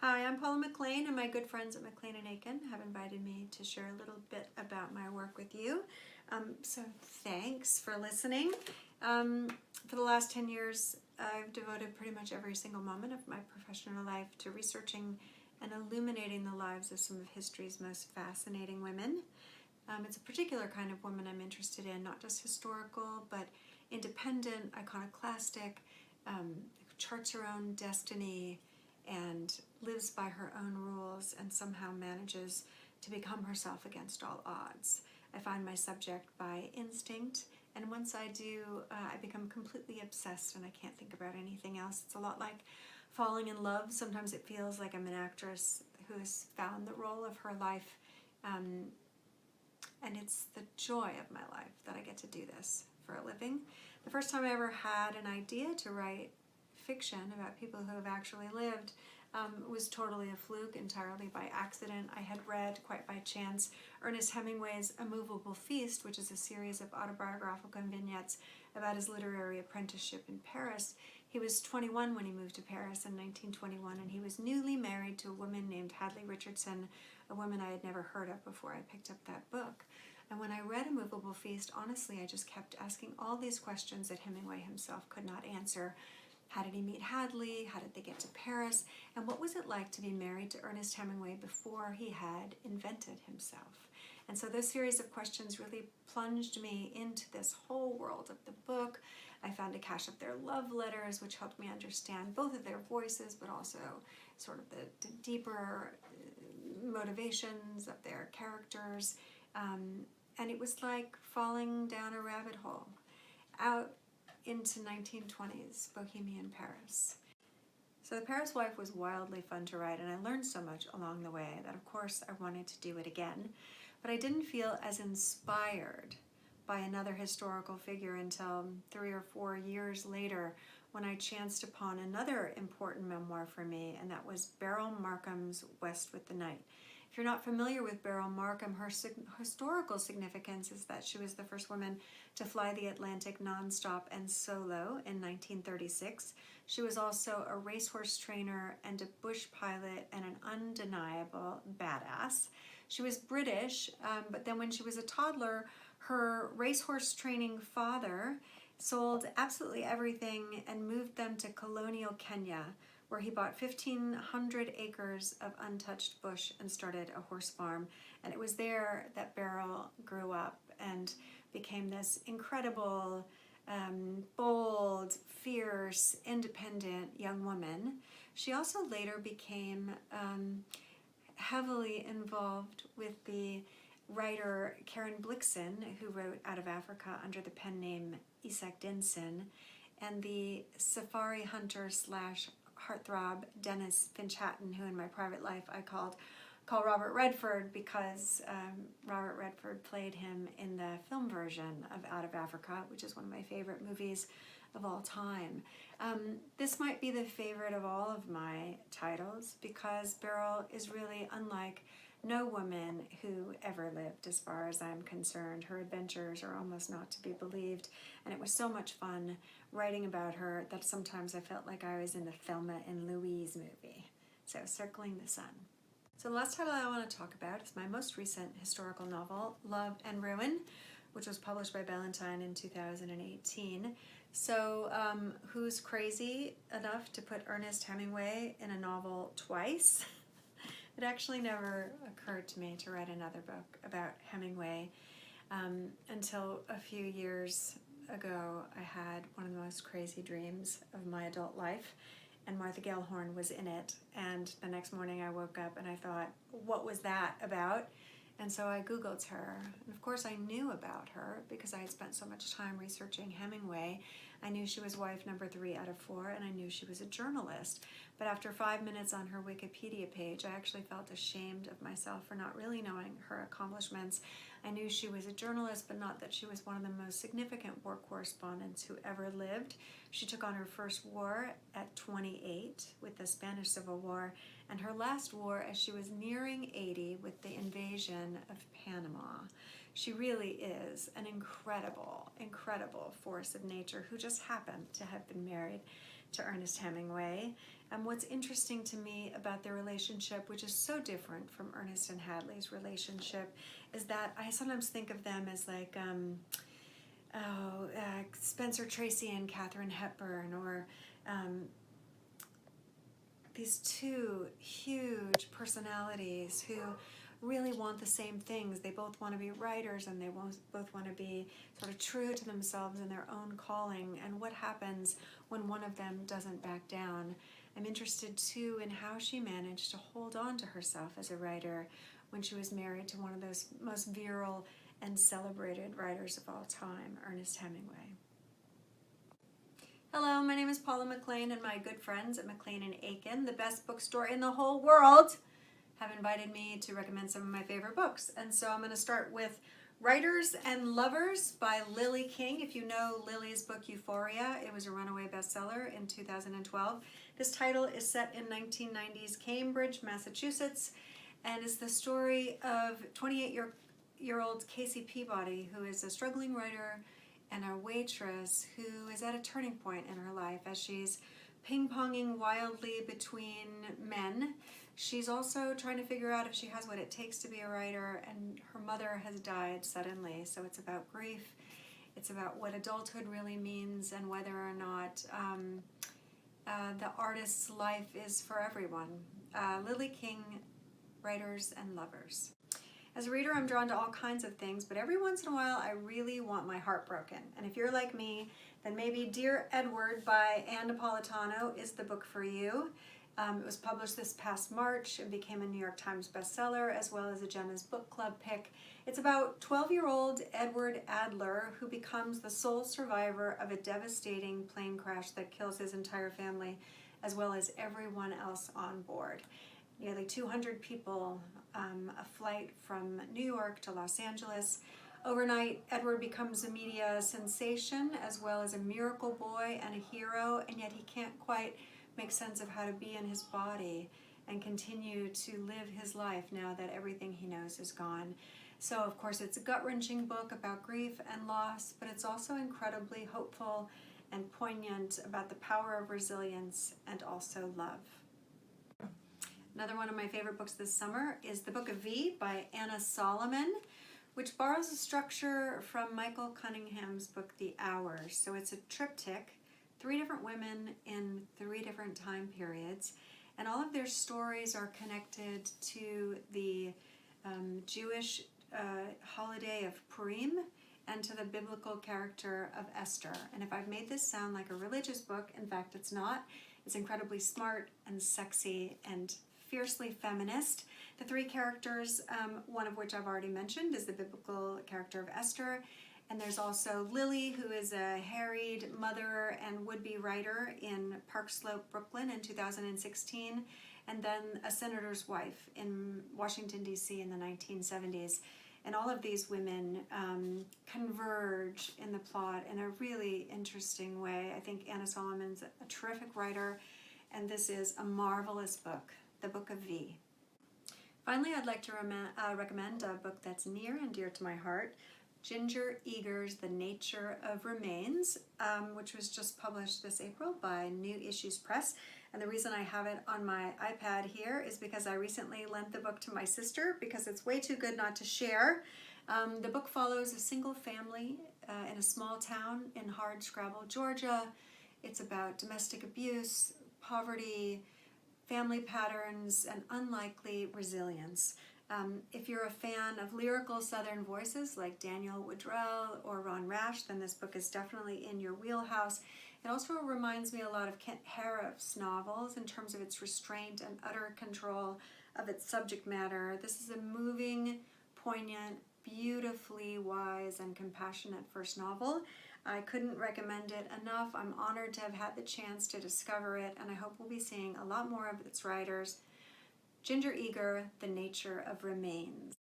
Hi, I'm Paula McLain, and my good friends at McLain & Aiken have invited me to share a little bit about my work with you. So thanks for listening. For the last 10 years, I've devoted pretty much every single moment of my professional life to researching and illuminating the lives of some of history's most fascinating women. It's a particular kind of woman I'm interested in, not just historical, but independent, iconoclastic, charts her own destiny, and lives by her own rules and somehow manages to become herself against all odds. I find my subject by instinct, and once I do, I become completely obsessed and I can't think about anything else. It's a lot like falling in love. Sometimes it feels like I'm an actress who has found the role of her life, and it's the joy of my life that I get to do this for a living. The first time I ever had an idea to write fiction about people who have actually lived was totally a fluke, entirely by accident. I had read, quite by chance, Ernest Hemingway's A Movable Feast, which is a series of autobiographical vignettes about his literary apprenticeship in Paris. He was 21 when he moved to Paris in 1921, and he was newly married to a woman named Hadley Richardson, a woman I had never heard of before I picked up that book. And when I read A Movable Feast, honestly, I just kept asking all these questions that Hemingway himself could not answer. How did he meet Hadley? How did they get to Paris? And what was it like to be married to Ernest Hemingway before he had invented himself? And so those series of questions really plunged me into this whole world of the book. I found a cache of their love letters, which helped me understand both of their voices, but also sort of the deeper motivations of their characters. And it was like falling down a rabbit hole out into 1920s Bohemian Paris. So The Paris Wife was wildly fun to write, and I learned so much along the way that of course I wanted to do it again, but I didn't feel as inspired by another historical figure until 3 or 4 years later when I chanced upon another important memoir for me, and that was Beryl Markham's West with the Night. If you're not familiar with Beryl Markham, her historical significance is that she was the first woman to fly the Atlantic nonstop and solo in 1936. She was also a racehorse trainer and a bush pilot and an undeniable badass. She was British, but then when she was a toddler, her racehorse training father sold absolutely everything and moved them to colonial Kenya, where he bought 1,500 acres of untouched bush and started a horse farm. And it was there that Beryl grew up and became this incredible, bold, fierce, independent young woman. She also later became heavily involved with the writer Karen Blixen, who wrote Out of Africa under the pen name Isak Dinesen, and the safari hunter slash heartthrob Dennis Finch Hatton, who in my private life I call Robert Redford because Robert Redford played him in the film version of Out of Africa, which is one of my favorite movies of all time. This might be the favorite of all of my titles because Beryl is really unlike no woman who ever lived, as far as I'm concerned. Her adventures are almost not to be believed, and it was so much fun writing about her that sometimes I felt like I was in the Thelma and Louise movie. So, Circling the Sun. So the last title I want to talk about is my most recent historical novel, Love and Ruin, which was published by Ballantine in 2018. So who's crazy enough to put Ernest Hemingway in a novel twice? It actually never occurred to me to write another book about Hemingway until a few years ago. I had one of the most crazy dreams of my adult life, and Martha Gellhorn was in it. And the next morning I woke up and I thought, what was that about? And so I Googled her. And of course I knew about her because I had spent so much time researching Hemingway. I knew she was wife number 3 out of 4, and I knew she was a journalist. But after 5 minutes on her Wikipedia page, I actually felt ashamed of myself for not really knowing her accomplishments. I knew she was a journalist, but not that she was one of the most significant war correspondents who ever lived. She took on her first war at 28 with the Spanish Civil War, and her last war as she was nearing 80 with the invasion of Panama. She really is an incredible, incredible force of nature who just happened to have been married to Ernest Hemingway. And what's interesting to me about their relationship, which is so different from Ernest and Hadley's relationship, is that I sometimes think of them as like Spencer Tracy and Katharine Hepburn, or these two huge personalities who really want the same things. They both want to be writers, and they both want to be sort of true to themselves and their own calling, and what happens when one of them doesn't back down. I'm interested too in how she managed to hold on to herself as a writer when she was married to one of those most virile and celebrated writers of all time, Ernest Hemingway. Hello, my name is Paula McLain, and my good friends at McLain & Aiken, the best bookstore in the whole world, have invited me to recommend some of my favorite books. And so I'm going to start with Writers and Lovers by Lillie King. If you know Lily's book Euphoria, it was a runaway bestseller in 2012. This title is set in 1990s Cambridge, Massachusetts, and is the story of 28-year-old Casey Peabody, who is a struggling writer and a waitress who is at a turning point in her life as she's ping-ponging wildly between men. She's also trying to figure out if she has what it takes to be a writer, and her mother has died suddenly, so it's about grief. It's about what adulthood really means and whether or not the artist's life is for everyone. Lillie King, Writers and Lovers. As a reader, I'm drawn to all kinds of things, but every once in a while, I really want my heart broken. And if you're like me, then maybe Dear Edward by Ann Napolitano is the book for you. It was published this past March and became a New York Times bestseller, as well as a Jenna's Book Club pick. It's about 12-year-old Edward Adler, who becomes the sole survivor of a devastating plane crash that kills his entire family, as well as everyone else on board. Nearly 200 people, a flight from New York to Los Angeles. Overnight, Edward becomes a media sensation, as well as a miracle boy and a hero, and yet he can't quite make sense of how to be in his body and continue to live his life now that everything he knows is gone. So, of course, it's a gut-wrenching book about grief and loss, but it's also incredibly hopeful and poignant about the power of resilience and also love. Another one of my favorite books this summer is The Book of V by Anna Solomon, which borrows a structure from Michael Cunningham's book The Hours. So it's a triptych, 3 different women in 3 different time periods, and all of their stories are connected to the Jewish holiday of Purim and to the biblical character of Esther. And if I've made this sound like a religious book, in fact it's not. It's incredibly smart and sexy and fiercely feminist. The 3 characters, one of which I've already mentioned, is the biblical character of Esther. And there's also Lily, who is a harried mother and would-be writer in Park Slope, Brooklyn in 2016, and then a senator's wife in Washington, D.C. in the 1970s. And all of these women converge in the plot in a really interesting way. I think Anna Solomon's a terrific writer, and this is a marvelous book, The Book of V. Finally, I'd like to recommend a book that's near and dear to my heart, Ginger Eager's The Nature of Remains, which was just published this April by New Issues Press. And the reason I have it on my iPad here is because I recently lent the book to my sister because it's way too good not to share. The book follows a single family in a small town in Hardscrabble, Georgia. It's about domestic abuse, poverty, family patterns, and unlikely resilience. If you're a fan of lyrical Southern voices like Daniel Woodrell or Ron Rash, then this book is definitely in your wheelhouse. It also reminds me a lot of Kent Harroff's novels in terms of its restraint and utter control of its subject matter. This is a moving, poignant, beautifully wise, and compassionate first novel. I couldn't recommend it enough. I'm honored to have had the chance to discover it, and I hope we'll be seeing a lot more of its writers. Ginger Eager, The Nature of Remains.